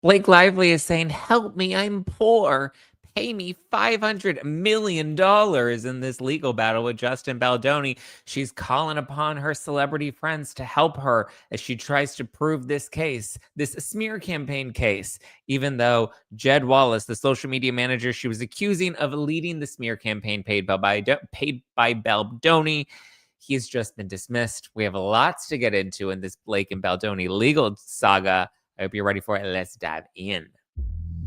Blake Lively is saying, help me, I'm poor. Pay me $500 million in this legal battle with Justin Baldoni. She's calling upon her celebrity friends to help her as she tries to prove this case, this smear campaign case, even though Jed Wallace, the social media manager she was accusing of leading the smear campaign paid by Baldoni, he's just been dismissed. We have lots to get into in this Blake and Baldoni legal saga. I hope you're ready for it. Let's dive in.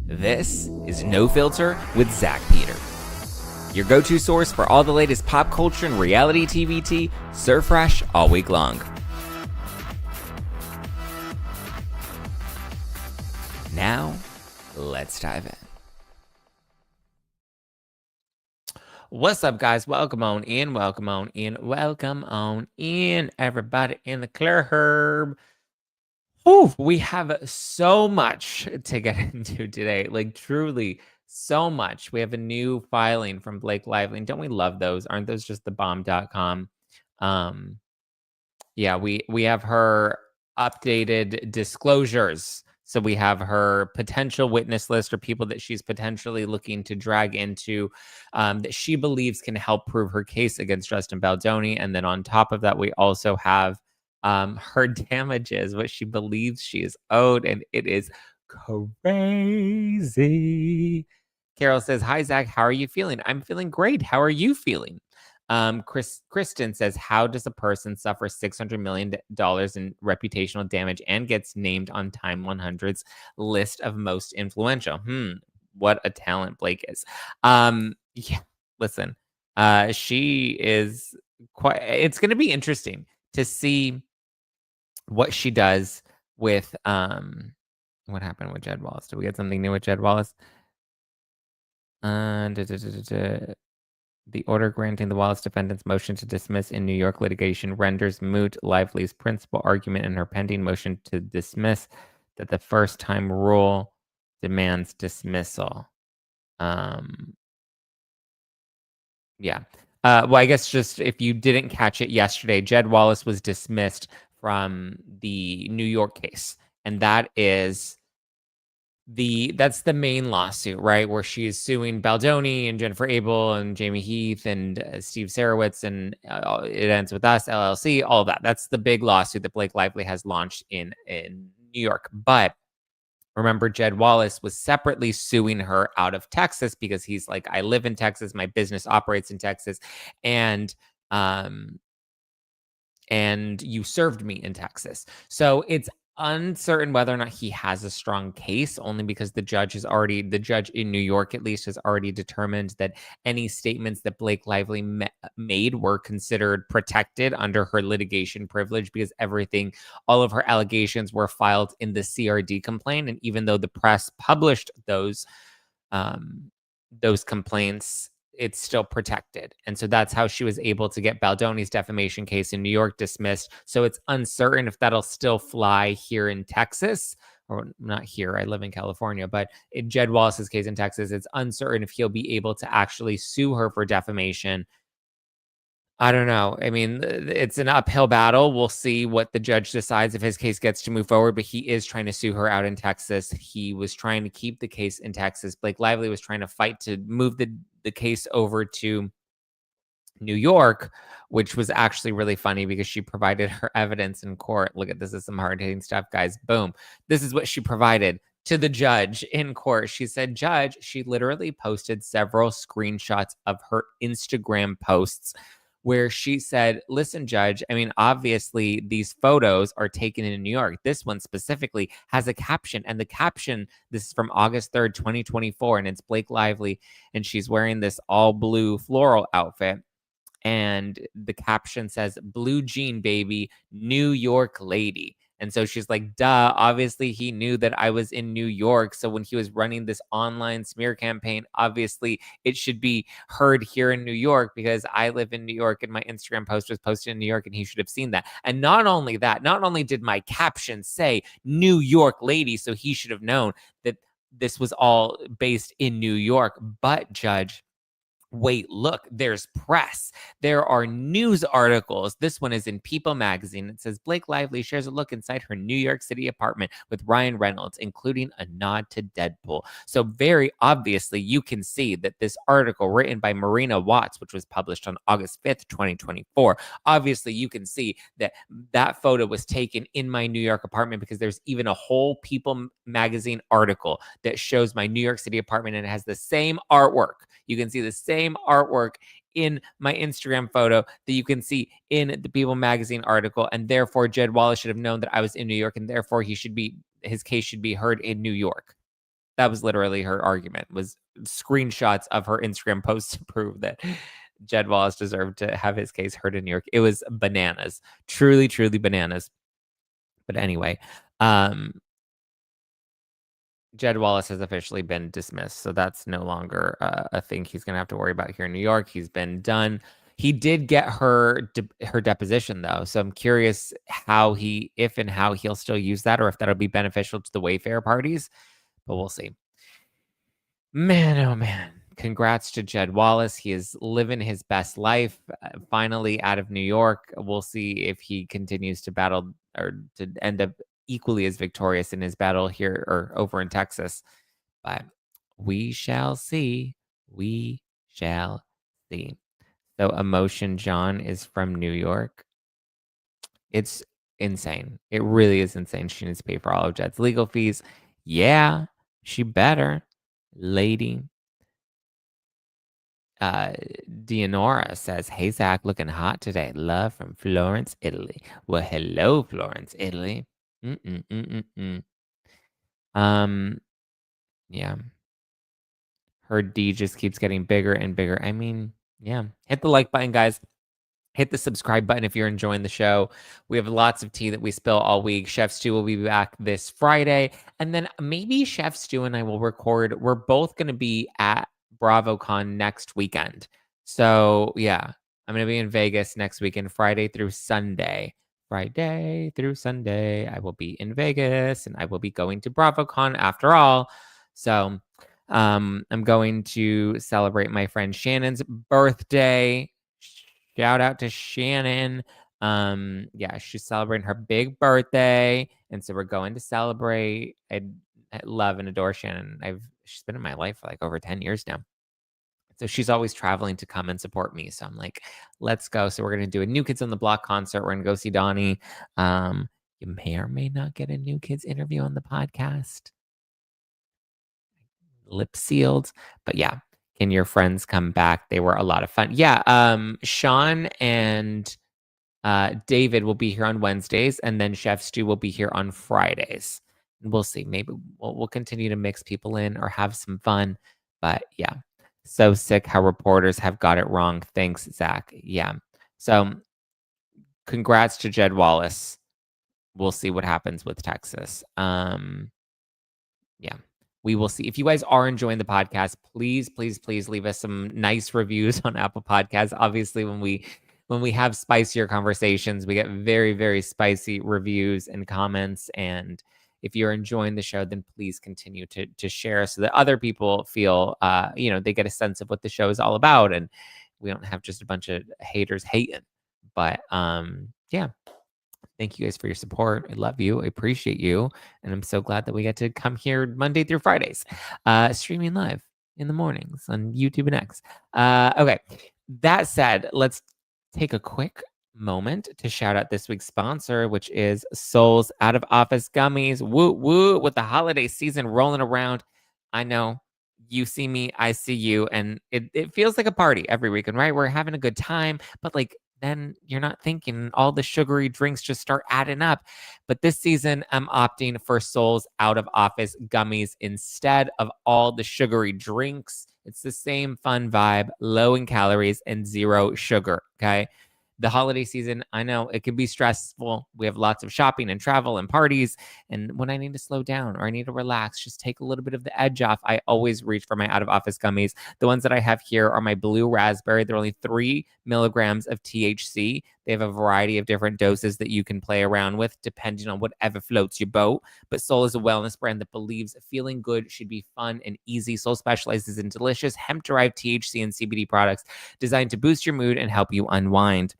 This is No Filter with Zack Peter, your go-to source for all the latest pop culture and reality TV tea, served fresh all week long. Now, let's dive in. What's up, guys? Welcome on in, everybody in the club. Ooh, we have so much to get into today, like truly so much. We have a new filing from Blake Lively, and don't we love those? Aren't those just the bomb.com? Yeah, we have her updated disclosures. So we have her potential witness list, or people that she's potentially looking to drag into that she believes can help prove her case against Justin Baldoni. And then on top of that, we also have her damages, what she believes she is owed, and it is crazy. Carol says, hi, Zack. How are you feeling? I'm feeling great. How are you feeling? Kristen says, how does a person suffer $600 million in reputational damage and gets named on Time 100's list of most influential? What a talent Blake is. Yeah, listen, she is quite, it's going to be interesting to see what she does with, what happened with Jed Wallace? Did we get something new with Jed Wallace? The order granting the Wallace defendant's motion to dismiss in New York litigation renders moot Lively's principal argument in her pending motion to dismiss that the first-time rule demands dismissal. Yeah. Well, I guess just if you didn't catch it yesterday, Jed Wallace was dismissed from the New York case, and that is that's the main lawsuit, right? Where she is suing Baldoni and Jennifer Abel and Jamie Heath and Steve Sarowitz, and It Ends With Us, LLC, all of that. That's the big lawsuit that Blake Lively has launched in New York. But remember, Jed Wallace was separately suing her out of Texas because he's like, I live in Texas, my business operates in Texas, and you served me in Texas. So it's uncertain whether or not he has a strong case, only because the judge in New York at least has already determined that any statements that Blake Lively made were considered protected under her litigation privilege, because all of her allegations were filed in the CRD complaint. And even though the press published those complaints, it's still protected. And so that's how she was able to get Baldoni's defamation case in New York dismissed. So it's uncertain if that'll still fly here in Texas, or not here, I live in California, but in Jed Wallace's case in Texas, it's uncertain if he'll be able to actually sue her for defamation. I don't know. I mean, it's an uphill battle. We'll see what the judge decides if his case gets to move forward, but he is trying to sue her out in Texas. He was trying to keep the case in Texas. Blake Lively was trying to fight to move the case over to New York, which was actually really funny because she provided her evidence in court. Look at this. Is some hard-hitting stuff, guys. Boom. This is what she provided to the judge in court. She said, Judge, she literally posted several screenshots of her Instagram posts where she said, listen, Judge, I mean, obviously these photos are taken in New York. This one specifically has a caption, and the caption, this is from August 3rd, 2024, and it's Blake Lively, and she's wearing this all blue floral outfit. And the caption says, blue jean baby, New York lady. And so she's like, duh, obviously he knew that I was in New York. So when he was running this online smear campaign, obviously it should be heard here in New York because I live in New York and my Instagram post was posted in New York and he should have seen that. And not only that, not only did my caption say New York lady, so he should have known that this was all based in New York, but Judge, Wait, look, there's press. There are news articles. This one is in People magazine. It says Blake Lively shares a look inside her New York City apartment with Ryan Reynolds, including a nod to Deadpool. So very obviously, you can see that this article written by Marina Watts, which was published on August 5th, 2024, obviously you can see that that photo was taken in my New York apartment, because there's even a whole People magazine article that shows my New York City apartment, and it has the same artwork. You can see the same artwork in my Instagram photo that you can see in the People magazine article, and therefore Jed Wallace should have known that I was in New York, and therefore his case should be heard in New York. That was literally her argument, was screenshots of her Instagram posts to prove that Jed Wallace deserved to have his case heard in New York. It was bananas, truly, truly bananas. But anyway, Jed Wallace has officially been dismissed, so that's no longer a thing he's going to have to worry about here in New York. He's been done. He did get her deposition, though, so I'm curious if and how he'll still use that, or if that'll be beneficial to the Wayfair parties, but we'll see. Man, oh man. Congrats to Jed Wallace. He is living his best life, finally out of New York. We'll see if he continues to battle or to end up equally as victorious in his battle here or over in Texas. But we shall see. We shall see. So Emotion John is from New York. It's insane. It really is insane. She needs to pay for all of Jed's legal fees. Yeah, she better. Lady. Dianora says, "Hey Zach, looking hot today. Love from Florence, Italy." Well, hello, Florence, Italy. Yeah. Her D just keeps getting bigger and bigger. I mean, yeah. Hit the like button, guys. Hit the subscribe button if you're enjoying the show. We have lots of tea that we spill all week. Chef Stu will be back this Friday. And then maybe Chef Stu and I will record. We're both going to be at BravoCon next weekend. So, yeah, I'm going to be in Vegas next weekend, Friday through Sunday. Friday through Sunday, I will be in Vegas, and I will be going to BravoCon after all. So, I'm going to celebrate my friend Shannon's birthday. Shout out to Shannon. Yeah, she's celebrating her big birthday, and so we're going to celebrate. I love and adore Shannon. She's been in my life for like over 10 years now. So she's always traveling to come and support me. So I'm like, let's go. So we're gonna do a New Kids on the Block concert. We're gonna go see Donnie. You may or may not get a New Kids interview on the podcast. Lip sealed, but yeah. Can your friends come back? They were a lot of fun. Yeah, Sean and David will be here on Wednesdays, and then Chef Stu will be here on Fridays. And we'll see. Maybe we'll continue to mix people in or have some fun. But yeah, so sick how reporters have got it wrong. Thanks, Zach. Yeah. So congrats to Jed Wallace. We'll see what happens with Texas. Yeah. We will see. If you guys are enjoying the podcast, please, please, please leave us some nice reviews on Apple Podcasts. Obviously, when we have spicier conversations, we get very, very spicy reviews and comments. And if you're enjoying the show, then please continue to share so that other people feel, they get a sense of what the show is all about, and we don't have just a bunch of haters hating. But yeah. Thank you guys for your support. I love you. I appreciate you. And I'm so glad that we get to come here Monday through Fridays, streaming live in the mornings on YouTube and X. Okay. That said, let's take a quick moment to shout out this week's sponsor, which is Soul's Out of Office Gummies. Woo woo! With the holiday season rolling around, I know you see me, I see you, and it feels like a party every weekend, right? We're having a good time, but like, then you're not thinking all the sugary drinks just start adding up. But this season, I'm opting for Soul's Out of Office Gummies instead of all the sugary drinks. It's the same fun vibe, low in calories and zero sugar. Okay. The holiday season, I know it can be stressful. We have lots of shopping and travel and parties. And when I need to slow down or I need to relax, just take a little bit of the edge off, I always reach for my Out of Office Gummies. The ones that I have here are my blue raspberry. They're only 3 milligrams of THC. They have a variety of different doses that you can play around with depending on whatever floats your boat. But Soul is a wellness brand that believes feeling good should be fun and easy. Soul specializes in delicious hemp-derived THC and CBD products designed to boost your mood and help you unwind.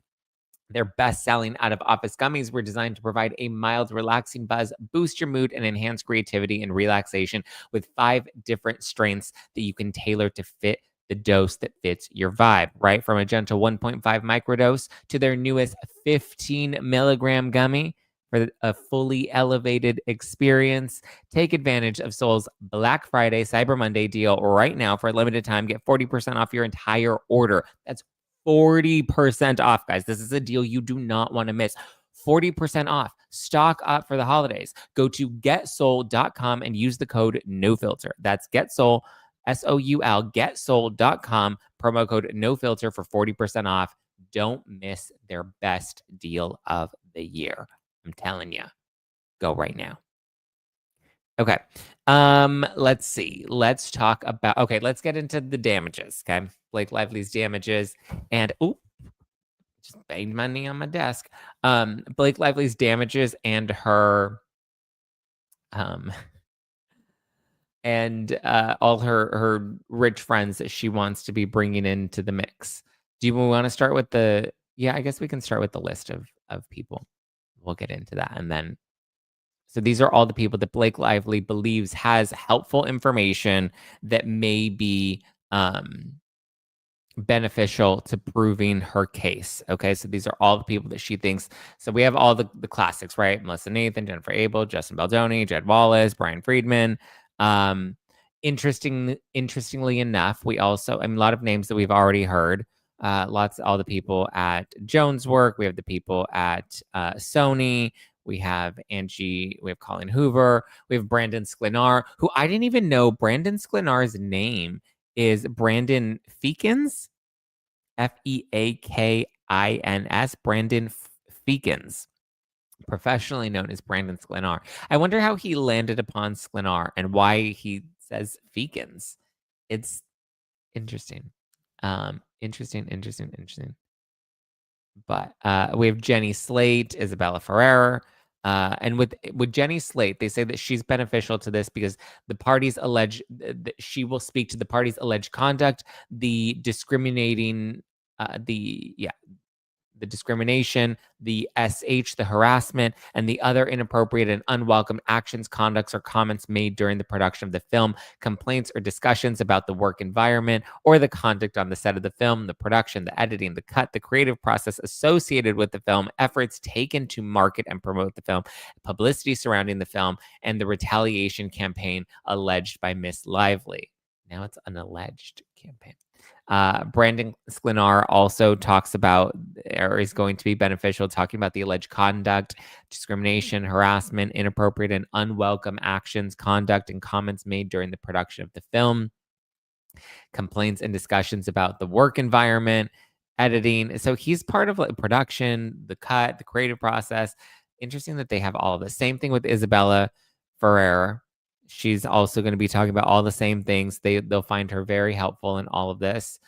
Their best-selling out-of-office gummies were designed to provide a mild, relaxing buzz, boost your mood, and enhance creativity and relaxation with 5 different strengths that you can tailor to fit the dose that fits your vibe, right? From a gentle 1.5 microdose to their newest 15 milligram gummy for a fully elevated experience. Take advantage of Soul's Black Friday, Cyber Monday deal right now for a limited time. Get 40% off your entire order. That's 40% off, guys. This is a deal you do not want to miss. 40% off. Stock up for the holidays. Go to getsoul.com and use the code NOFILTER. That's getsoul, SOUL, getsoul.com, promo code NOFILTER for 40% off. Don't miss their best deal of the year. I'm telling you. Go right now. Okay. Let's see. Let's talk about, okay, let's get into the damages. Okay. Blake Lively's damages and just banged my knee on my desk. Blake Lively's damages and her and all her rich friends that she wants to be bringing into the mix. Do you want to start with the, yeah, I guess we can start with the list of people. We'll get into that. And then, so these are all the people that Blake Lively believes has helpful information that may be beneficial to proving her case. Okay, so these are all the people that she thinks. So we have all the classics, right? Melissa Nathan, Jennifer Abel, Justin Baldoni, Jed Wallace, Brian Friedman. Interestingly enough, we also, I mean, a lot of names that we've already heard. All the people at Jones Work. We have the people at Sony. We have Angie. We have Colin Hoover. We have Brandon Sklenar, who I didn't even know Brandon Sklenar's name is Brandon Feekins, Feakins, Brandon Feekins, professionally known as Brandon Sklenar. I wonder how he landed upon Sklenar and why he says Feekins. It's interesting. Interesting. But we have Jenny Slate, Isabella Ferrera. And with Jenny Slate, they say that she's beneficial to this because the parties allege that she will speak to the parties' alleged conduct, the discriminating, the discrimination, the SH, the harassment, and the other inappropriate and unwelcome actions, conducts, or comments made during the production of the film, complaints or discussions about the work environment or the conduct on the set of the film, the production, the editing, the cut, the creative process associated with the film, efforts taken to market and promote the film, publicity surrounding the film, and the retaliation campaign alleged by Miss Lively. Now it's an alleged campaign. Brandon Sklenar also talks about, or is going to be beneficial, talking about the alleged conduct, discrimination, harassment, inappropriate and unwelcome actions, conduct, and comments made during the production of the film, complaints and discussions about the work environment, editing. So he's part of like production, the cut, the creative process. Interesting that they have all of this. Same thing with Isabella Ferrera. She's also going to be talking about all the same things. They'll find her very helpful in all of this.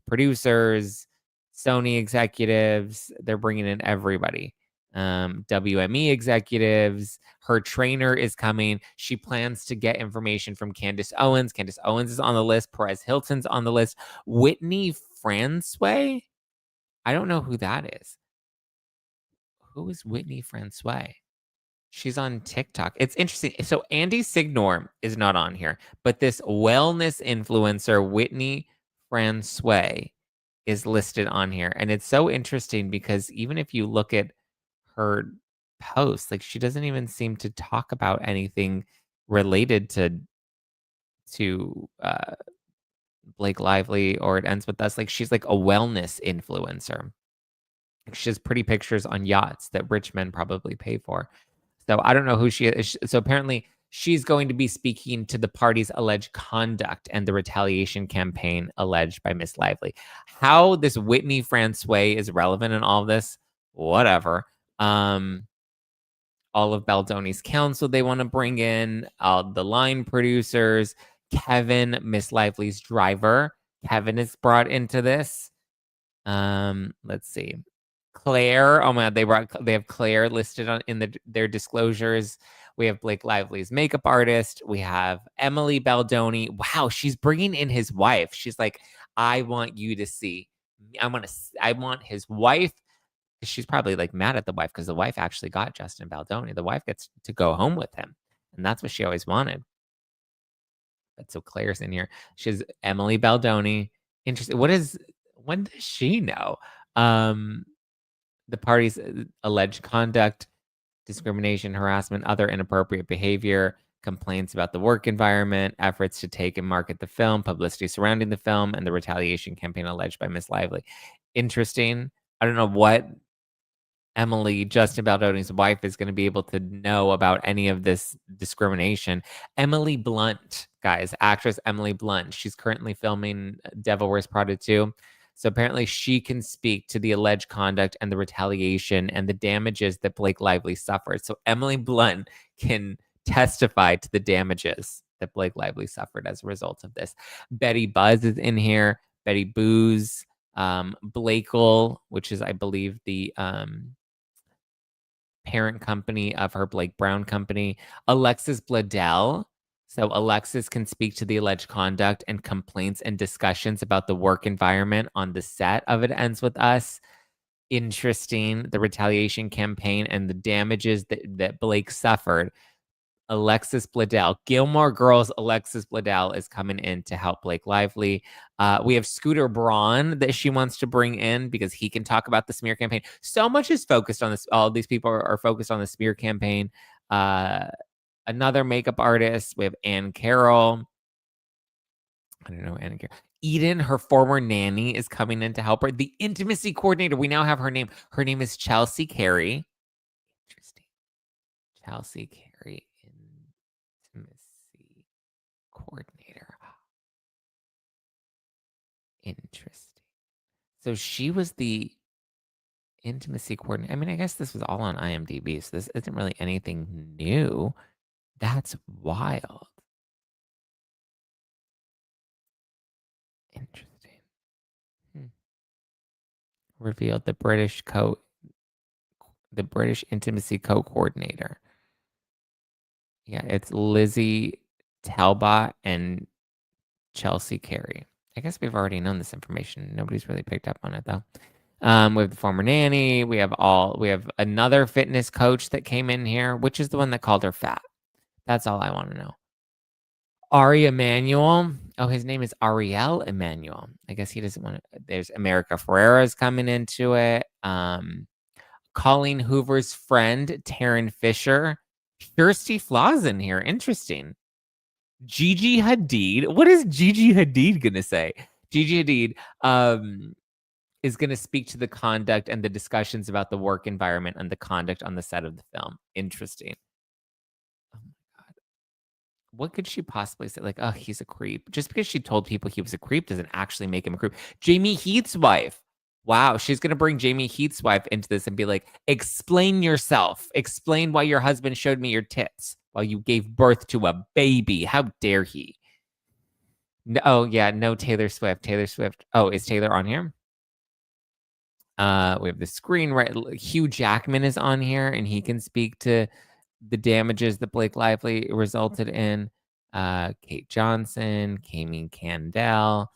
Producers, Sony executives, they're bringing in everybody. WME executives, her trainer is coming. She plans to get information from Candace Owens. Candace Owens is on the list. Perez Hilton's on the list. Whitney Francois? I don't know who that is. Who is Whitney Francois? She's on TikTok. It's interesting. So Andy Signor is not on here, but this wellness influencer, Whitney Francois, is listed on here. And it's so interesting because even if you look at her posts, like she doesn't even seem to talk about anything related to Blake Lively, or It Ends With Us. Like she's like a wellness influencer. She has pretty pictures on yachts that rich men probably pay for. So I don't know who she is. So apparently she's going to be speaking to the party's alleged conduct and the retaliation campaign alleged by Miss Lively. How this Whitney Francois is relevant in all of this, whatever. All of Baldoni's counsel they want to bring in, the line producers, Kevin, Miss Lively's driver. Kevin is brought into this. Let's see. Claire. Oh my God, they have Claire listed in their disclosures. We have Blake Lively's makeup artist. We have Emily Baldoni. Wow, she's bringing in his wife. She's like, I want you to see. I want his wife. She's probably like mad at the wife because the wife actually got Justin Baldoni. The wife gets to go home with him, and that's what she always wanted. But so Claire's in here. She's Emily Baldoni. Interesting. When does she know? The party's alleged conduct, discrimination, harassment, other inappropriate behavior, complaints about the work environment, efforts to take and market the film, publicity surrounding the film, and the retaliation campaign alleged by Miss Lively. Interesting. I don't know what Emily, Justin Baldoni's wife, is going to be able to know about any of this discrimination. Emily Blunt, guys, actress Emily Blunt. She's currently filming Devil Wears Prada 2. So apparently she can speak to the alleged conduct and the retaliation and the damages that Blake Lively suffered. So Emily Blunt can testify to the damages that Blake Lively suffered as a result of this. Betty Buzz is in here. Betty Booze, Blakel, which is, I believe, the parent company of her Blake Brown company. Alexis Blidel. So Alexis can speak to the alleged conduct and complaints and discussions about the work environment on the set of It Ends With Us. Interesting. The retaliation campaign and the damages that Blake suffered. Alexis Blidel. Gilmore Girls Alexis Blidel is coming in to help Blake Lively. We have Scooter Braun that she wants to bring in because he can talk about the smear campaign. So much is focused on this. All these people are focused on the smear campaign. Another makeup artist. We have Ann Carroll. I don't know Ann Carroll. Eden, her former nanny, is coming in to help her. The intimacy coordinator. We now have her name. Her name is Chelsea Carey. Interesting. Chelsea Carey. Intimacy coordinator. Interesting. So she was the intimacy coordinator. I mean, I guess this was all on IMDb, so this isn't really anything new. That's wild. Interesting. Revealed the British intimacy co-coordinator. Yeah, it's Lizzie Talbot and Chelsea Carey. I guess we've already known this information. Nobody's really picked up on it though. We have the former nanny. We have another fitness coach that came in here, which is the one that called her fat. That's all I want to know. Ari Emanuel. Oh, his name is Ariel Emanuel. I guess he doesn't want to. There's America Ferrera's coming into it. Colleen Hoover's friend, Taryn Fisher. Kirsty Flaw's in here. Interesting. Gigi Hadid. What is Gigi Hadid going to say? Gigi Hadid is going to speak to the conduct and the discussions about the work environment and the conduct on the set of the film. Interesting. Oh my God. What could she possibly say? Like, oh, he's a creep. Just because she told people he was a creep doesn't actually make him a creep. Jamie Heath's wife. Wow, she's going to bring Jamie Heath's wife into this and be like, explain yourself. Explain why your husband showed me your tits while you gave birth to a baby. How dare he? No, oh, yeah, no Taylor Swift. Taylor Swift. Oh, is Taylor on here? We have the screenwriter. Hugh Jackman is on here, and he can speak to the damages that Blake Lively resulted in. Kate Johnson, Kami Candell,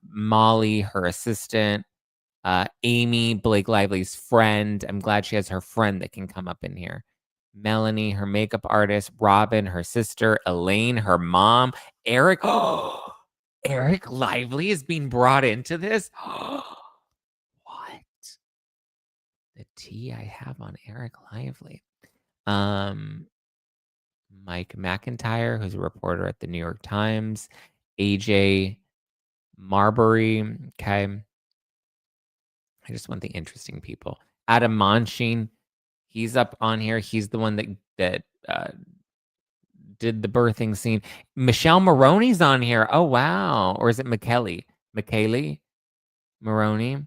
Molly, her assistant, Amy, Blake Lively's friend. I'm glad she has her friend that can come up in here. Melanie, her makeup artist. Robin, her sister. Elaine, her mom. Eric. Oh, Eric Lively is being brought into this. What? The tea I have on Eric Lively. Mike McIntyre, who's a reporter at the New York Times. AJ Marbury. Okay. I just want the interesting people. Adam Monsheen, he's up on here. He's the one that did the birthing scene. Michelle Maroney's on here. Oh, wow. Or is it McKelly? McKaylee Maroney.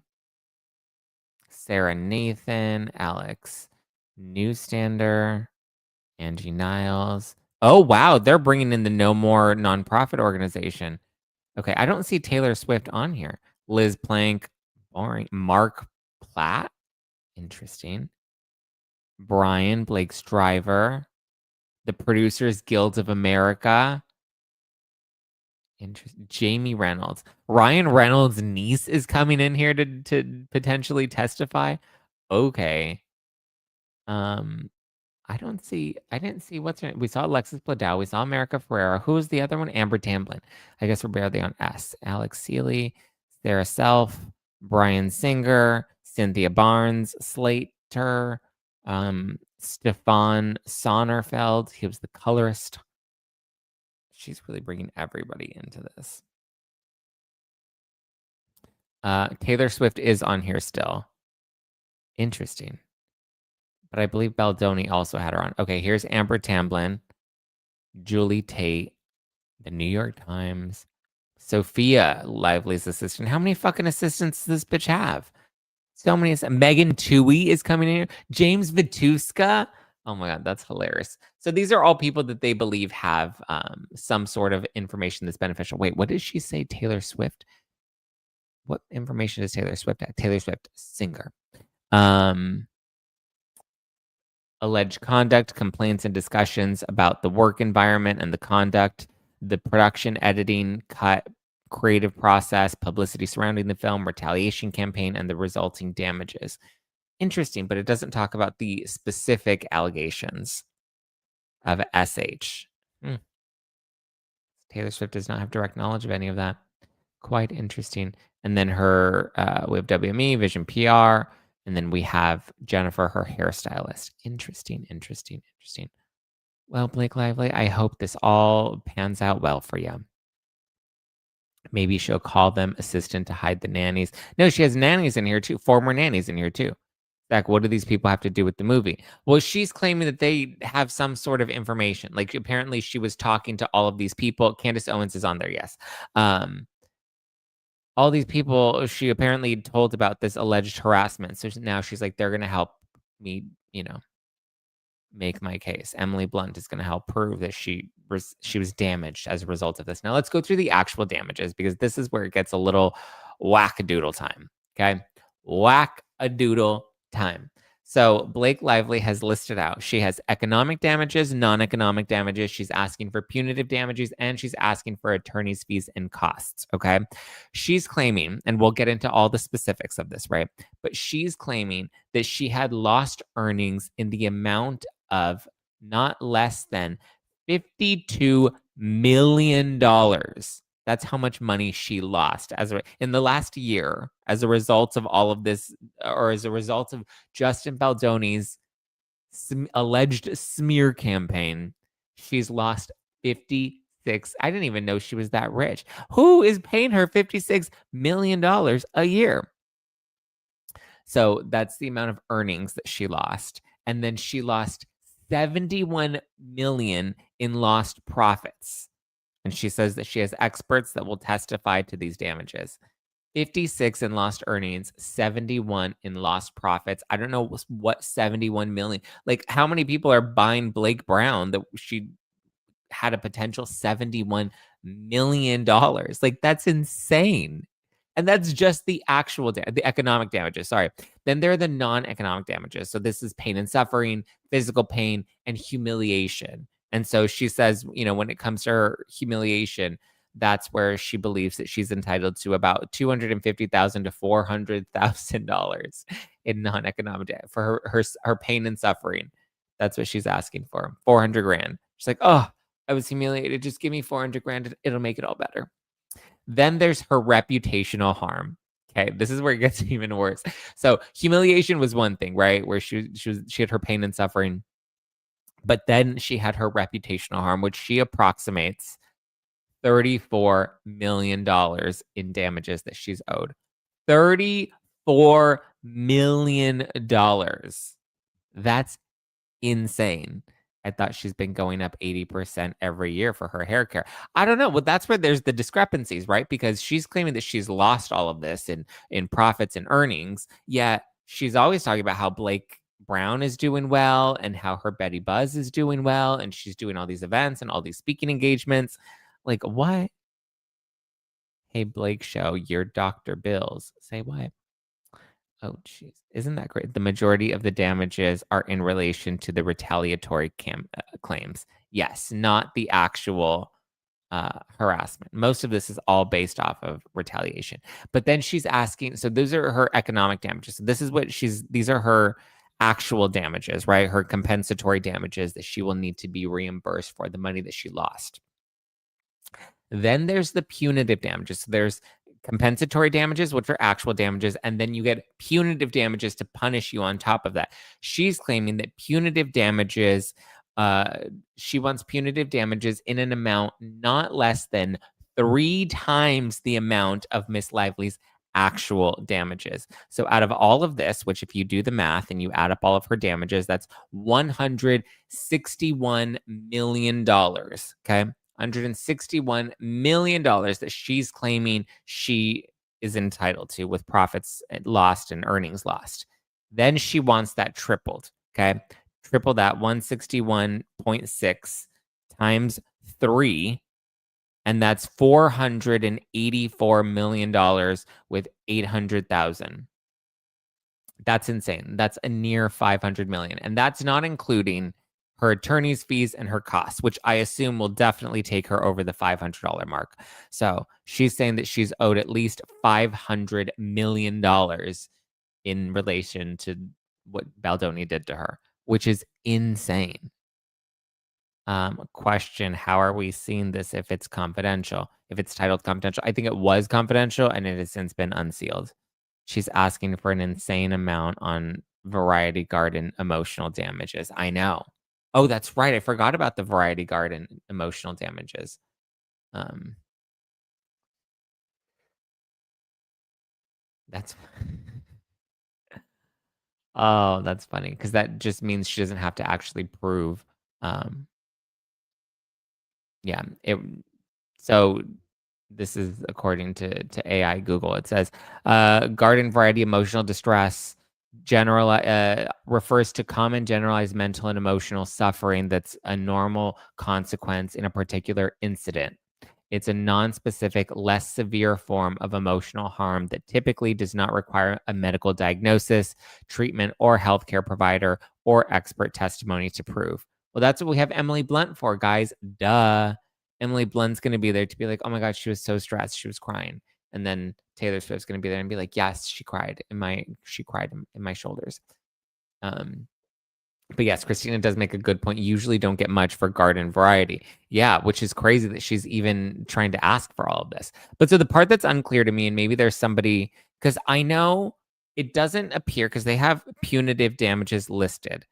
Sarah Nathan. Alex Newstander. Angie Niles. Oh, wow. They're bringing in the No More nonprofit organization. Okay. I don't see Taylor Swift on here. Liz Plank. Boring. Mark Platt. Interesting. Brian, Blake's driver. The Producers Guild of America. Interesting. Jamie Reynolds. Ryan Reynolds' niece is coming in here to potentially testify. Okay. I didn't see what's her name. We saw Alexis Blidel. We saw America Ferrera. Who was the other one? Amber Tamblyn. I guess we're barely on S. Alex Seeley, Sarah Self, Brian Singer, Cynthia Barnes, Slater, Stefan Sonnerfeld. He was the colorist. She's really bringing everybody into this. Taylor Swift is on here still. Interesting. But I believe Baldoni also had her on. Okay, here's Amber Tamblyn, Julie Tate, the New York Times, Sophia Lively's assistant. How many fucking assistants does this bitch have? So many. Megan Twohey is coming in here. James Vituska. Oh my God, that's hilarious. So these are all people that they believe have some sort of information that's beneficial. Wait, what did she say? Taylor Swift? What information does Taylor Swift have? Taylor Swift, singer. Alleged conduct, complaints, and discussions about the work environment and the conduct, the production, editing, cut, creative process, publicity surrounding the film, retaliation campaign, and the resulting damages. Interesting, but it doesn't talk about the specific allegations of SH. Taylor Swift does not have direct knowledge of any of that. Quite interesting. And then we have WME, Vision PR, and then we have Jennifer, her hairstylist. Interesting. Well, Blake Lively, I hope this all pans out well for you. Maybe she'll call them assistant to hide the nannies. No, she has nannies in here too. Former nannies in here too. Zach, what do these people have to do with the movie? Well, she's claiming that they have some sort of information. Like apparently she was talking to all of these people. Candace Owens is on there, yes. All these people she apparently told about this alleged harassment. So now she's like, they're going to help me, make my case. Emily Blunt is going to help prove that she was damaged as a result of this. Now let's go through the actual damages because this is where it gets a little whack-a-doodle time. Okay. Whack-a-doodle time. So Blake Lively has listed out. She has economic damages, non-economic damages. She's asking for punitive damages, and she's asking for attorney's fees and costs. Okay. She's claiming, and we'll get into all the specifics of this, right? But she's claiming that she had lost earnings in the amount of not less than $52 million. That's how much money she lost in the last year as a result of all of this, or as a result of Justin Baldoni's alleged smear campaign. She's lost 56. I didn't even know she was that rich. Who is paying her $56 million a year? So that's the amount of earnings that she lost. And then she lost 71 million in lost profits. And she says that she has experts that will testify to these damages. 56 in lost earnings, 71 in lost profits. I don't know what 71 million. Like, how many people are buying Blake Brown that she had a potential $71 million? Like, that's insane. And that's just the actual the economic damages. Sorry. Then there are the non-economic damages. So this is pain and suffering, physical pain, and humiliation. And so she says, when it comes to her humiliation, that's where she believes that she's entitled to about $250,000 to $400,000 in non-economic debt for her pain and suffering. That's what she's asking for. $400,000. She's like, oh, I was humiliated. Just give me $400,000. It'll make it all better. Then there's her reputational harm. Okay, this is where it gets even worse. So humiliation was one thing, right? Where she had her pain and suffering. But then she had her reputational harm, which she approximates $34 million in damages that she's owed. $34 million. That's insane. I thought she's been going up 80% every year for her hair care. I don't know. Well, that's where there's the discrepancies, right? Because she's claiming that she's lost all of this in profits and earnings, yet she's always talking about how Blake Brown is doing well and how her Betty Buzz is doing well, and she's doing all these events and all these speaking engagements. Like, what? Hey, Blake Show, your Dr. Bills. Say what? Oh, jeez. Isn't that great? The majority of the damages are in relation to the retaliatory claims. Yes, not the actual harassment. Most of this is all based off of retaliation. But then she's asking, so those are her economic damages. So this is what these are her actual damages, right? Her compensatory damages that she will need to be reimbursed for the money that she lost. Then there's the punitive damages. So there's compensatory damages, which are actual damages, and then you get punitive damages to punish you on top of that. She's claiming that punitive damages, she wants punitive damages in an amount not less than 3 times the amount of Miss Lively's actual damages. So out of all of this, which if you do the math and you add up all of her damages, that's $161 million. Okay. $161 million that she's claiming she is entitled to with profits lost and earnings lost. Then she wants that tripled. Okay. Triple that 161.6 times 3. And that's $484 million with 800,000. That's insane. That's a near 500 million. And that's not including her attorney's fees and her costs, which I assume will definitely take her over the $500 mark. So she's saying that she's owed at least $500 million in relation to what Baldoni did to her, which is insane. Question, how are we seeing this if it's confidential? If it's titled confidential? I think it was confidential and it has since been unsealed. She's asking for an insane amount on Variety Garden emotional damages. I know. Oh, that's right. I forgot about the Variety Garden emotional damages. That's oh, that's funny because that just means she doesn't have to actually prove. Yeah, so this is according to AI Google. It says garden variety emotional distress refers to common generalized mental and emotional suffering that's a normal consequence in a particular incident. It's a non-specific, less severe form of emotional harm that typically does not require a medical diagnosis, treatment, or healthcare provider or expert testimony to prove. Well, that's what we have Emily Blunt for, guys. Duh. Emily Blunt's going to be there to be like, oh my God, she was so stressed. She was crying. And then Taylor Swift's going to be there and be like, yes, she cried in my shoulders. But yes, Christina does make a good point. You usually don't get much for garden variety. Yeah, which is crazy that she's even trying to ask for all of this. But so the part that's unclear to me, and maybe there's somebody, because I know it doesn't appear because they have punitive damages listed,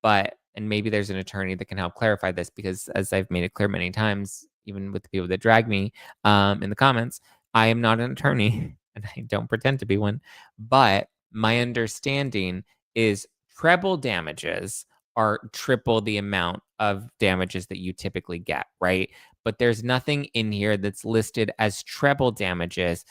and maybe there's an attorney that can help clarify this because as I've made it clear many times, even with the people that drag me in the comments, I am not an attorney and I don't pretend to be one. But my understanding is treble damages are triple the amount of damages that you typically get, right? But there's nothing in here that's listed as treble damages.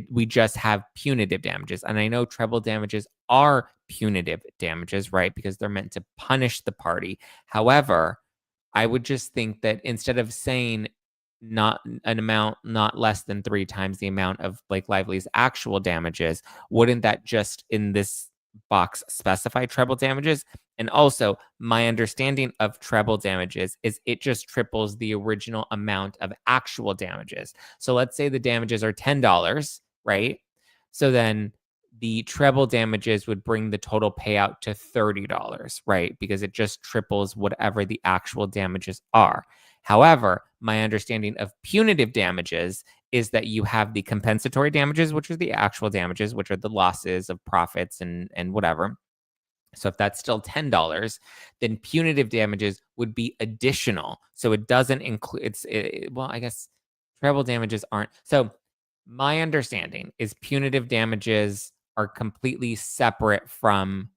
We just have punitive damages. And I know treble damages are punitive damages, right? Because they're meant to punish the party. However, I would just think that instead of saying not an amount not less than 3 times the amount of Blake Lively's actual damages, wouldn't that just in this box specify treble damages? And also, my understanding of treble damages is it just triples the original amount of actual damages. So let's say the damages are $10, right? So then the treble damages would bring the total payout to $30, right? Because it just triples whatever the actual damages are. However, my understanding of punitive damages is that you have the compensatory damages, which are the actual damages, which are the losses of profits and whatever. So if that's still $10, then punitive damages would be additional. So it doesn't include well, I guess treble damages aren't. So my understanding is punitive damages are completely separate from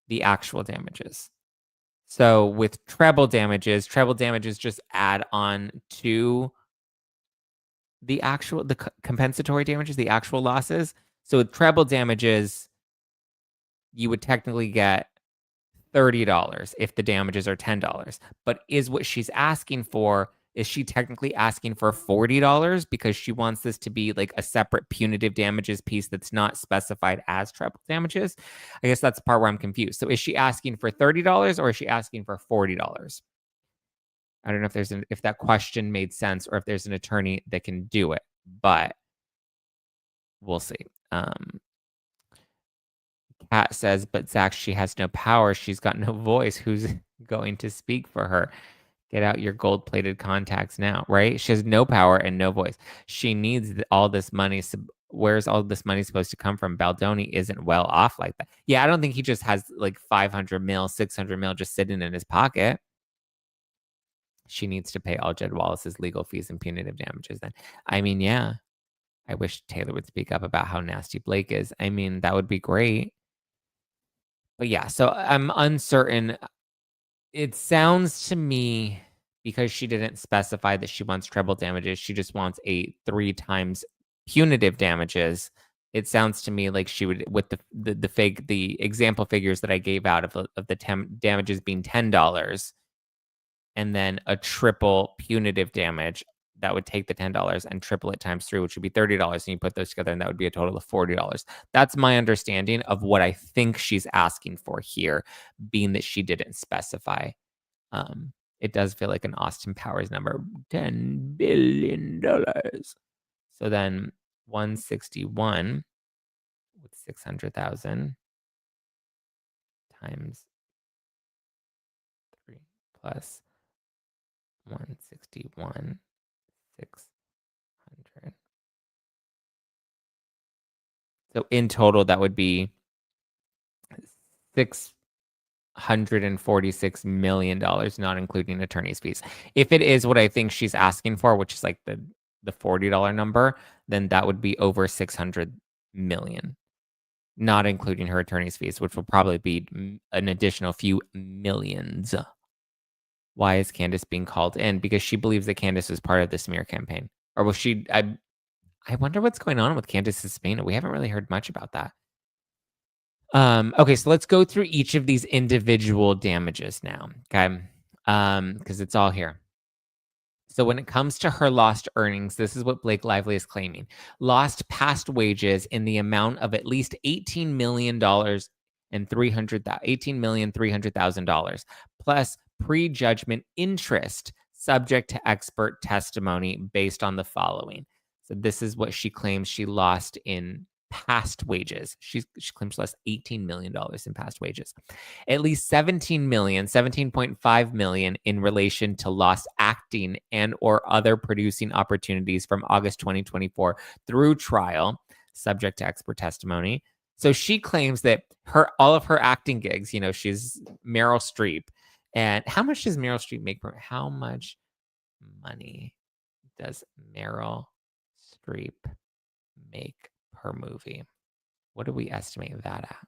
the actual damages. So with treble damages just add on to the compensatory damages, the actual losses. So with treble damages, you would technically get $30 if the damages are $10. But is what she's asking for Is she technically asking for $40 because she wants this to be like a separate punitive damages piece that's not specified as treble damages? I guess that's the part where I'm confused. So is she asking for $30 or is she asking for $40? I don't know if that question made sense or if there's an attorney that can do it, but we'll see. Kat says, but Zack, she has no power. She's got no voice. Who's going to speak for her? Get out your gold-plated contacts now, right? She has no power and no voice. She needs all this money. Where's all this money supposed to come from? Baldoni isn't well off like that. Yeah, I don't think he just has like 500 mil, 600 mil just sitting in his pocket. She needs to pay all Jed Wallace's legal fees and punitive damages then. I mean, yeah. I wish Taylor would speak up about how nasty Blake is. I mean, that would be great. But yeah, so I'm uncertain. It sounds to me, because she didn't specify that she wants treble damages, she just wants a 3 times punitive damages. It sounds to me like she would, with the example figures that I gave out of the damages being $10, and then a triple punitive damage that would take the $10 and triple it times 3, which would be $30. And you put those together, and that would be a total of $40. That's my understanding of what I think she's asking for here, being that she didn't specify. It does feel like an Austin Powers number, $10 billion. So then 161 with 600,000 times 3 plus 161, 600. So in total, that would be $646 million, not including attorney's fees. If it is what I think she's asking for, which is like the $40 number, then that would be over 600 million, not including her attorney's fees, which will probably be an additional few millions. Why is Candace being called in? Because she believes that Candace was part of the smear campaign. Or was she? I wonder what's going on with Candace's subpoena. We haven't really heard much about that. Okay, so let's go through each of these individual damages now, okay? Because it's all here. So when it comes to her lost earnings, this is what Blake Lively is claiming. Lost past wages in the amount of at least $18 million and $18,300,000 plus prejudgment interest subject to expert testimony based on the following. So this is what she claims she lost in past wages. She claims she lost $18 million in past wages. At least 17.5 million in relation to lost acting and or other producing opportunities from August 2024 through trial, subject to expert testimony. So she claims that all of her acting gigs, she's Meryl Streep. And how much does Meryl Streep make per? How much money does Meryl Streep make per movie? What do we estimate that at?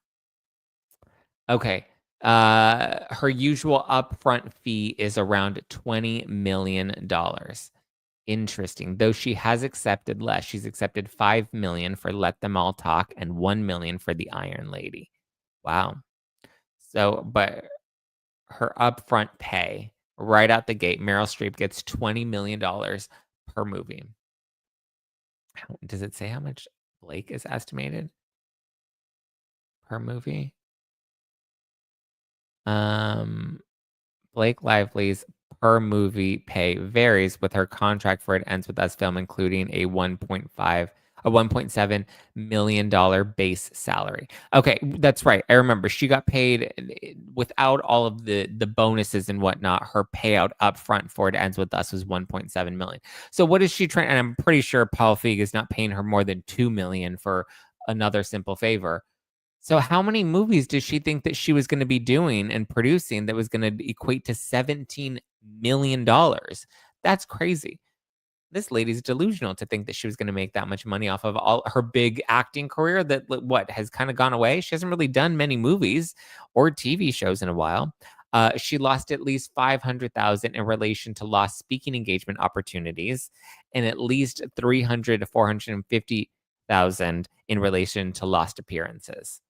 Okay. Her usual upfront fee is around $20 million. Interesting. Though she has accepted less. She's accepted $5 million for Let Them All Talk and $1 million for The Iron Lady. Wow. So, but her upfront pay right out the gate, Meryl Streep gets $20 million per movie. Does it say how much Blake is estimated per movie? Blake Lively's per movie pay varies with her contract for It Ends With Us film, including a $1.7 million base salary. Okay, that's right. I remember she got paid without all of the bonuses and whatnot. Her payout up front for It Ends With Us was $1.7 million. So what is she trying? And I'm pretty sure Paul Feig is not paying her more than $2 million for Another Simple Favor. So how many movies does she think that she was going to be doing and producing that was going to equate to $17 million? That's crazy. This lady's delusional to think that she was going to make that much money off of all her big acting career that has kind of gone away. She hasn't really done many movies or TV shows in a while. She lost at least $500,000 in relation to lost speaking engagement opportunities, and at least $300,000 to $450,000 in relation to lost appearances.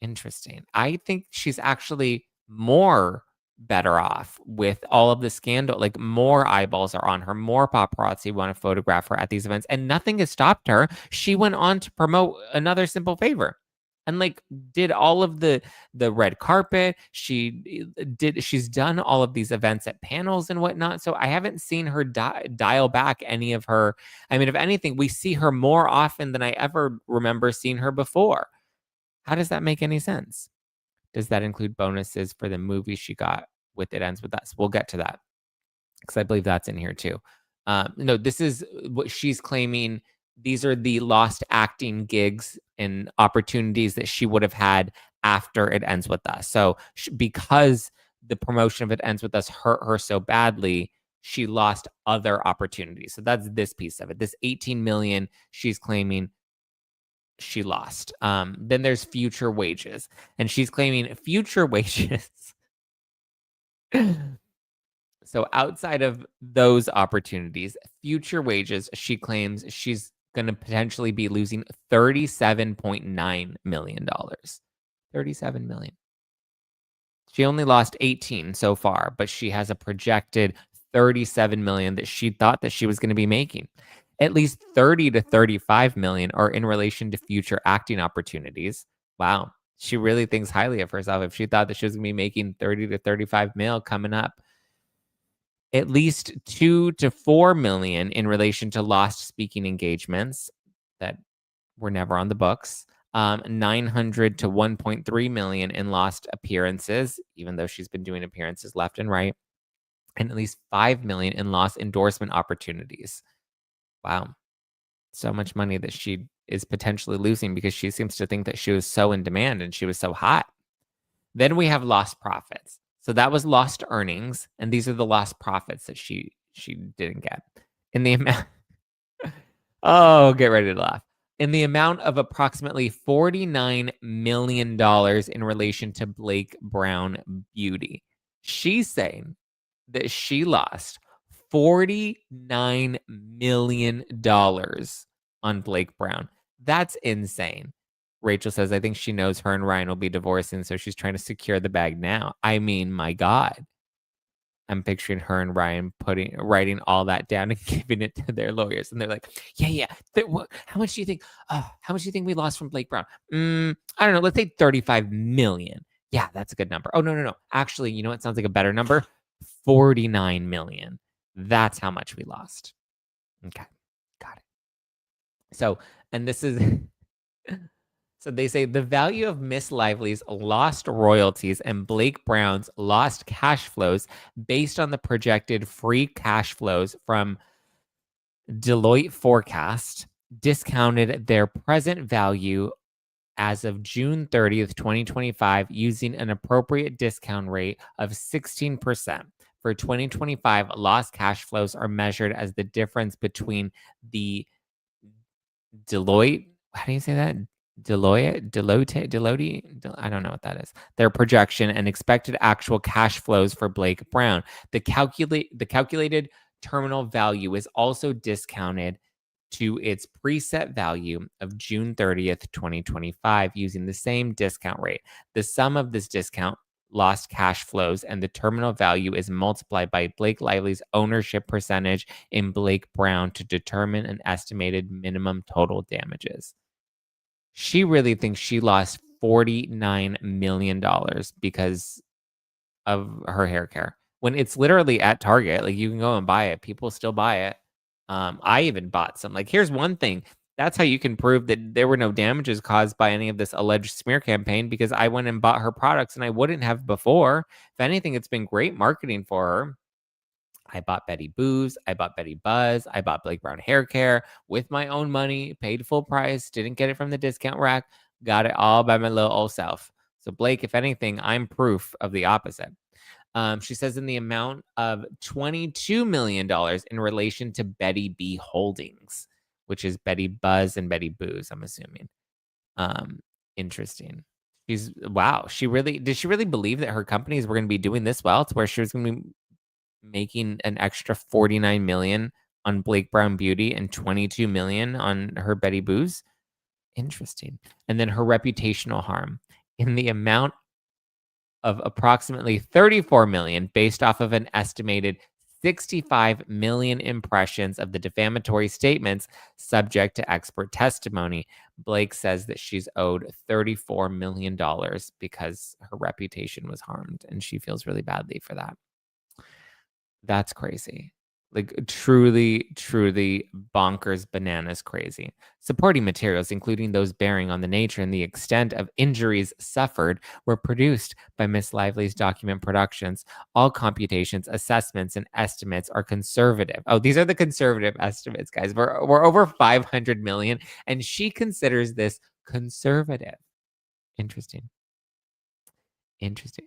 Interesting. I think she's actually more better off with all of the scandal. Like, more eyeballs are on her, more paparazzi want to photograph her at these events, and nothing has stopped her. She went on to promote Another Simple Favor and like did all of the red carpet. She's done all of these events at panels and whatnot. So I haven't seen her dial back any of her. I mean, if anything, we see her more often than I ever remember seeing her before. How does that make any sense? Does that include bonuses for the movie she got with It Ends With Us? We'll get to that because I believe that's in here too. No, this is what she's claiming. These are the lost acting gigs and opportunities that she would have had after It Ends With Us. So because the promotion of It Ends With Us hurt her so badly, she lost other opportunities. So that's this piece of it. This 18 million she's claiming she lost. Then there's future wages, and she's claiming future wages. So outside of those opportunities, future wages, she claims she's going to potentially be losing $37.9 million. $37 million. She only lost 18 so far, but she has a projected 37 million that she thought that she was going to be making. At least 30 to 35 million are in relation to future acting opportunities. Wow. She really thinks highly of herself if she thought that she was going to be making 30 to 35 mil coming up. At least 2 to 4 million in relation to lost speaking engagements that were never on the books. 900 to 1.3 million in lost appearances, even though she's been doing appearances left and right, and at least 5 million in lost endorsement opportunities. Wow. So much money that she is potentially losing because she seems to think that she was so in demand and she was so hot. Then we have lost profits. So that was lost earnings, and these are the lost profits that she didn't get. In the amount Oh, get ready to laugh. In the amount of approximately $49 million in relation to Blake Brown Beauty. She's saying that she lost $49 million on Blake Brown. That's insane. Rachel says, I think she knows her and Ryan will be divorcing, so she's trying to secure the bag now. I mean, my God. I'm picturing her and Ryan writing all that down and giving it to their lawyers. And they're like, yeah. How much do you think? How much do you think we lost from Blake Brown? I don't know. Let's say 35 million. Yeah, that's a good number. Oh, no. Actually, you know what sounds like a better number? 49 million. That's how much we lost. Okay. Got it. So, and this is... So they say the value of Miss Lively's lost royalties and Blake Brown's lost cash flows based on the projected free cash flows from Deloitte forecast discounted their present value as of June 30th, 2025, using an appropriate discount rate of 16%. For 2025, lost cash flows are measured as the difference between the Deloitte, how do you say that? Deloitte, I don't know what that is. Their projection and expected actual cash flows for Blake Brown. The calculated terminal value is also discounted to its preset value of June 30th, 2025, using the same discount rate. The sum of this discount, lost cash flows, and the terminal value is multiplied by Blake Lively's ownership percentage in Blake Brown to determine an estimated minimum total damages. She really thinks she lost $49 million because of her hair care. When it's literally at Target, like you can go and buy it. People still buy it. I even bought some. Like, here's one thing. That's how you can prove that there were no damages caused by any of this alleged smear campaign, because I went and bought her products and I wouldn't have before. If anything, it's been great marketing for her. I bought Betty Boos, I bought Betty Buzz, I bought Blake Brown hair care with my own money, paid full price, didn't get it from the discount rack, got it all by my little old self. So Blake, if anything, I'm proof of the opposite. She says in the amount of $22 million in relation to Betty B Holdings, which is Betty Buzz and Betty Boos, I'm assuming. Interesting. Did she really believe that her companies were going to be doing this well to where she was going to be making an extra 49 million on Blake Brown Beauty and 22 million on her Betty Boos? Interesting. And then her reputational harm in the amount of approximately 34 million based off of an estimated 65 million impressions of the defamatory statements subject to expert testimony. Blake says that she's owed $34 million because her reputation was harmed, and she feels really badly for that. That's crazy. Like truly, truly bonkers, bananas crazy. Supporting materials, including those bearing on the nature and the extent of injuries suffered, were produced by Miss Lively's Document Productions. All computations, assessments, and estimates are conservative. Oh, these are the conservative estimates, guys. We're over 500 million, and she considers this conservative. Interesting. Interesting.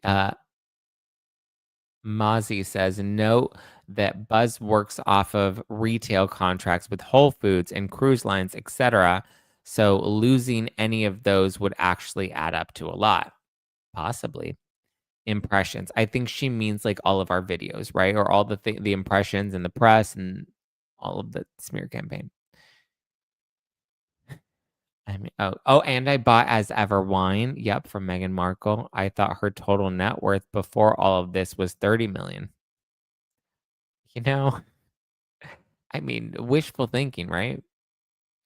Mozzie says, note that Buzz works off of retail contracts with Whole Foods and cruise lines, etc. So losing any of those would actually add up to a lot. Possibly. Impressions. I think she means like all of our videos, right? Or all the impressions and the press and all of the smear campaign. I mean, and I bought As Ever wine. Yep, from Meghan Markle. I thought her total net worth before all of this was 30 million. You know, I mean, wishful thinking, right?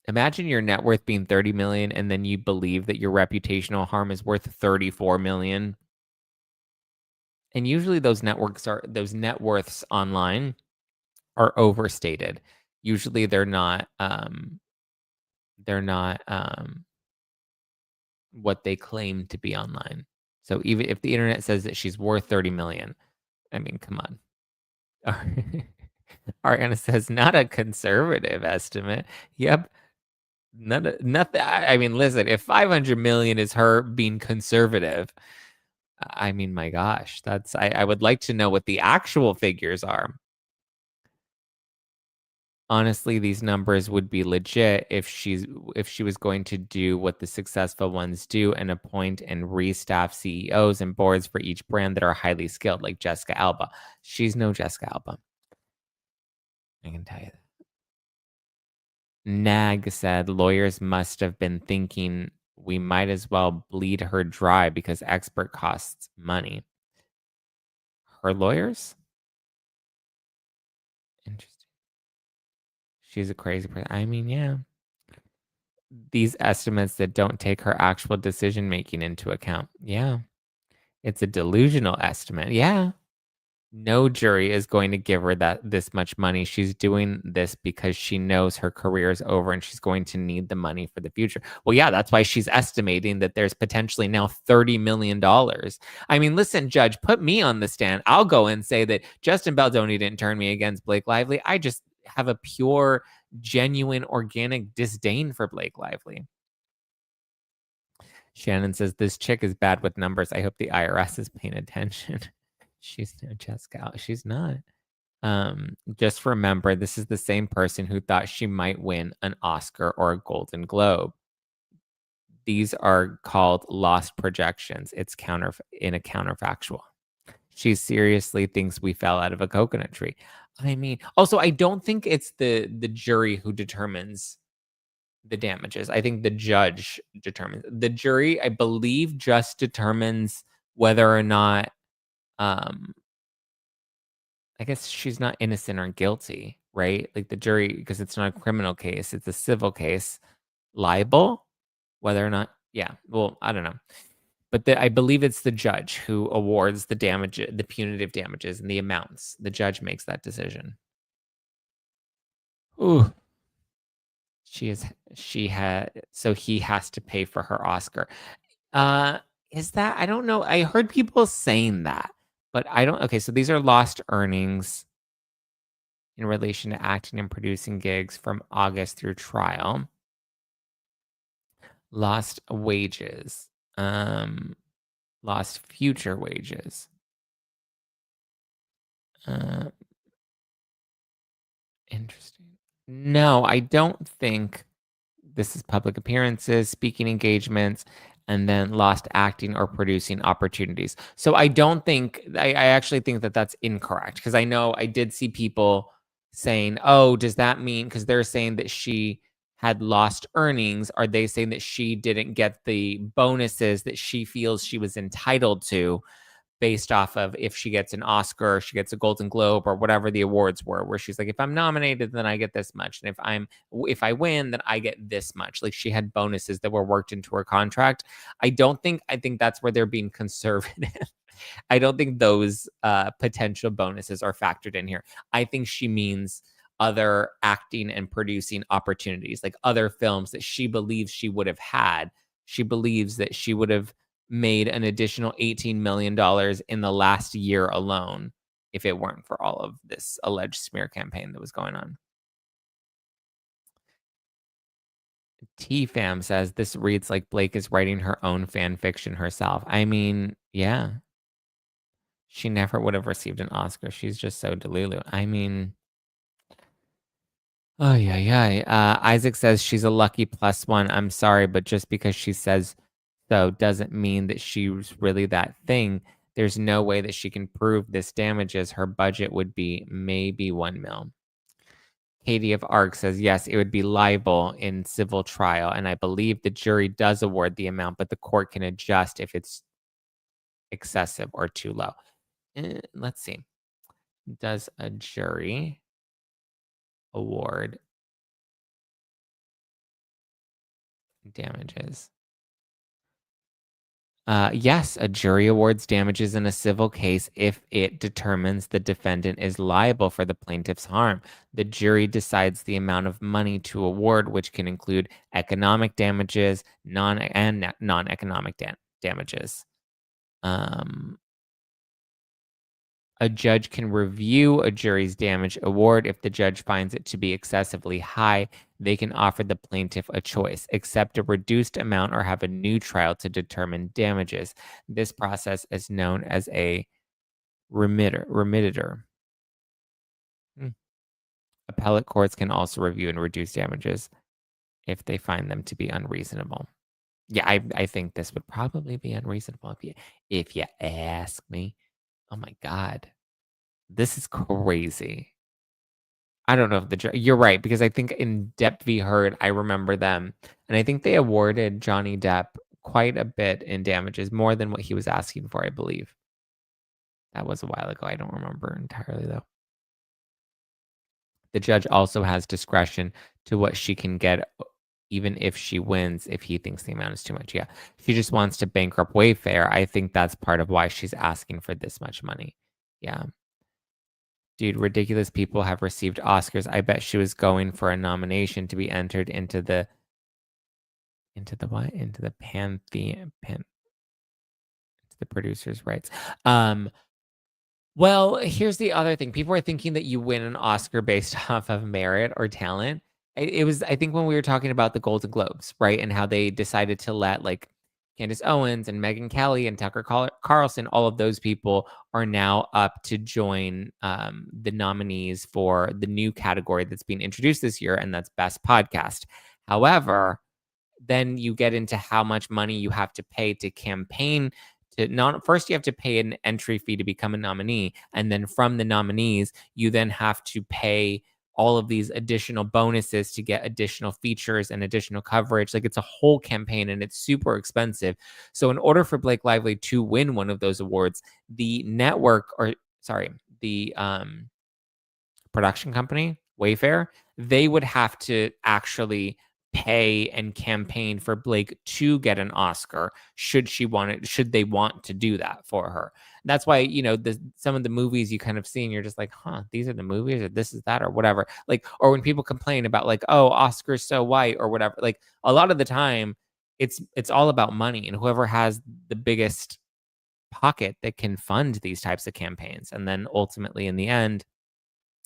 Imagine your net worth being 30 million and then you believe that your reputational harm is worth 34 million. And usually those net worths online are overstated. Usually they're not what they claim to be online. So even if the internet says that she's worth 30 million, I mean, come on. Ariana says, not a conservative estimate. Yep. Nothing. I mean, listen, if 500 million is her being conservative, I mean, my gosh, I would like to know what the actual figures are. Honestly, these numbers would be legit if she was going to do what the successful ones do and appoint and restaff CEOs and boards for each brand that are highly skilled, like Jessica Alba. She's no Jessica Alba. I can tell you that. Nag said lawyers must have been thinking we might as well bleed her dry because expert costs money. Her lawyers? Interesting. She's a crazy person. I mean, yeah. These estimates that don't take her actual decision making into account. Yeah. It's a delusional estimate. Yeah. No jury is going to give her this much money. She's doing this because she knows her career is over and she's going to need the money for the future. Well, yeah, that's why she's estimating that there's potentially now $30 million. I mean, listen, judge, put me on the stand. I'll go and say that Justin Baldoni didn't turn me against Blake Lively. I just have a pure, genuine, organic disdain for Blake Lively. Shannon says, this chick is bad with numbers. I hope the IRS is paying attention. She's no Jessica. She's not. Just remember, this is the same person who thought she might win an Oscar or a Golden Globe. These are called lost projections. It's in a counterfactual. She seriously thinks we fell out of a coconut tree. I mean, also, I don't think it's the jury who determines the damages. I think the judge determines. The jury, I believe, just determines whether or not I guess she's not innocent or guilty, right? Like the jury, because it's not a criminal case, it's a civil case. Liable, whether or not, yeah. Well, I don't know, but I believe it's the judge who awards the damage, the punitive damages, and the amounts. The judge makes that decision. Ooh, so he has to pay for her Oscar. Is that, I don't know. I heard people saying that, but I don't. Okay, so these are lost earnings in relation to acting and producing gigs from August through trial. Lost wages. Lost future wages. Interesting. No, I don't think this is public appearances, speaking engagements, and then lost acting or producing opportunities. So I don't think, I actually think that that's incorrect, because I know I did see people saying, oh, does that mean, because they're saying that she had lost earnings, are they saying that she didn't get the bonuses that she feels she was entitled to? based off of if she gets an Oscar, or she gets a Golden Globe, or whatever the awards were, where she's like, if I'm nominated, then I get this much, and if I win, then I get this much. Like, she had bonuses that were worked into her contract. I think that's where they're being conservative. I don't think those potential bonuses are factored in here. I think she means other acting and producing opportunities, like other films that she believes she would have had. She believes that she would have made an additional $18 million in the last year alone if it weren't for all of this alleged smear campaign that was going on. T-Fam says this reads like Blake is writing her own fan fiction herself. I mean, yeah, she never would have received an Oscar. She's just so delulu. I mean, oh yeah, yeah. Isaac says she's a lucky +1. I'm sorry, but just because she says so doesn't mean that she's really that thing. There's no way that she can prove this damages. Her budget would be maybe 1 mil. Katie of Arc says, yes, it would be libel in civil trial. And I believe the jury does award the amount, but the court can adjust if it's excessive or too low. Let's see. Does a jury award damages? Yes, a jury awards damages in a civil case if it determines the defendant is liable for the plaintiff's harm. The jury decides the amount of money to award, which can include economic damages, non-economic damages. A judge can review a jury's damage award. If the judge finds it to be excessively high, they can offer the plaintiff a choice: accept a reduced amount or have a new trial to determine damages. This process is known as a remitter. Hmm. Appellate courts can also review and reduce damages if they find them to be unreasonable. Yeah, I think this would probably be unreasonable if you ask me. Oh my God. This is crazy. I don't know if you're right, because I think in Depp v. Heard, I remember them, and I think they awarded Johnny Depp quite a bit in damages, more than what he was asking for, I believe. That was a while ago. I don't remember entirely, though. The judge also has discretion to what she can get, even if she wins, if he thinks the amount is too much. Yeah. She just wants to bankrupt Wayfair. I think that's part of why she's asking for this much money. Yeah. Dude, ridiculous people have received Oscars. I bet she was going for a nomination to be entered into the what? Into the pantheon, the producer's rights. Well, here's the other thing. People are thinking that you win an Oscar based off of merit or talent. It was, I think, when we were talking about the Golden Globes, right? And how they decided to let like Candace Owens and Megyn Kelly and Tucker Carlson, all of those people are now up to join the nominees for the new category that's being introduced this year, and that's Best Podcast. However, then you get into how much money you have to pay to campaign to not first you have to pay an entry fee to become a nominee, and then from the nominees you then have to pay all of these additional bonuses to get additional features and additional coverage. Like, it's a whole campaign and it's super expensive. So in order for Blake Lively to win one of those awards, the network, or sorry, the production company, Wayfair, they would have to actually pay and campaign for Blake to get an Oscar should they want to do that for her. That's why, some of the movies you kind of see and you're just like, huh, these are the movies, or this is that, or whatever. Like, or when people complain about like, oh, Oscar's so white or whatever, like a lot of the time it's all about money and whoever has the biggest pocket that can fund these types of campaigns. And then ultimately in the end,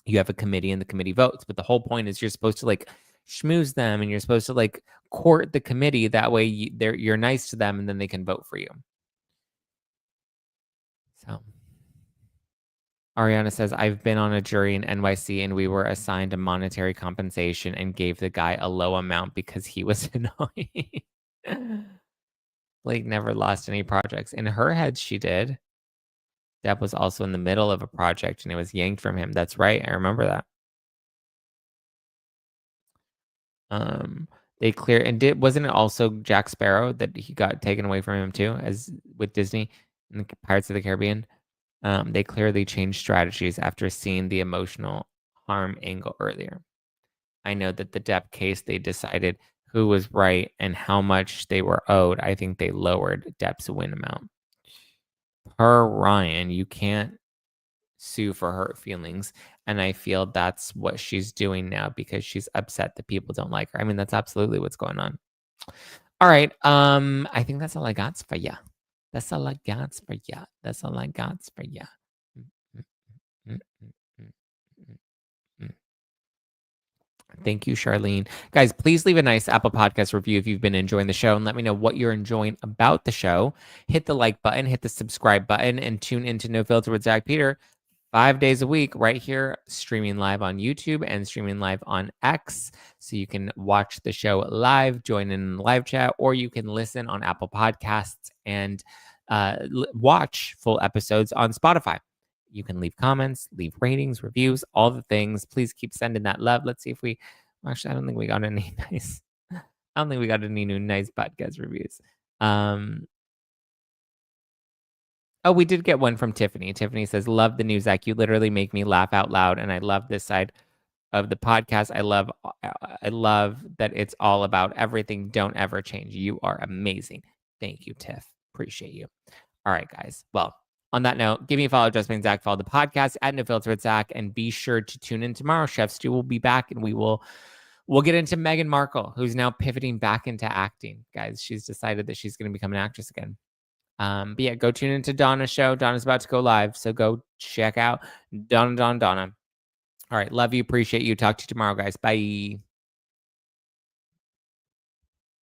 you have a committee and the committee votes. But the whole point is you're supposed to like schmooze them and you're supposed to like court the committee. That way you're nice to them and then they can vote for you. So Ariana says, I've been on a jury in NYC and we were assigned a monetary compensation and gave the guy a low amount because he was annoying. Blake never lost any projects. In her head, she did. Depp was also in the middle of a project and it was yanked from him. That's right. I remember that. They clear and wasn't it also Jack Sparrow that he got taken away from him too, as with Disney? in the Pirates of the Caribbean. They clearly changed strategies after seeing the emotional harm angle earlier. I know that the Depp case, they decided who was right and how much they were owed. I think they lowered Depp's win amount. Per Ryan, you can't sue for hurt feelings. And I feel that's what she's doing now because she's upset that people don't like her. I mean, that's absolutely what's going on. All right. I think that's all I got for you. That's all I got for you. That's all I got for you. Thank you, Charlene. Guys, please leave a nice Apple Podcast review if you've been enjoying the show and let me know what you're enjoying about the show. Hit the like button, hit the subscribe button, and tune into No Filter with Zack Peter 5 days a week right here, streaming live on YouTube and streaming live on X. So you can watch the show live, join in the live chat, or you can listen on Apple Podcasts and watch full episodes on Spotify. You can leave comments, leave ratings, reviews, all the things. Please keep sending that love. Let's see if we actually, I don't think we got any nice. I don't think we got any new nice podcast reviews. Oh, we did get one from Tiffany. Tiffany says, "Love the news, Zach. You literally make me laugh out loud, and I love this side of the podcast. I love that it's all about everything. Don't ever change. You are amazing. Thank you, Tiff. Appreciate you. All right, guys. Well, on that note, give me a follow, Just Being Zach. Follow the podcast at No Filter with Zach, and be sure to tune in tomorrow. Chef Stu will be back, and we'll get into Meghan Markle, who's now pivoting back into acting. Guys, she's decided that she's going to become an actress again. But yeah, go tune into Donna's show. Donna's about to go live, so go check out Donna. All right, love you, appreciate you. Talk to you tomorrow, guys. Bye.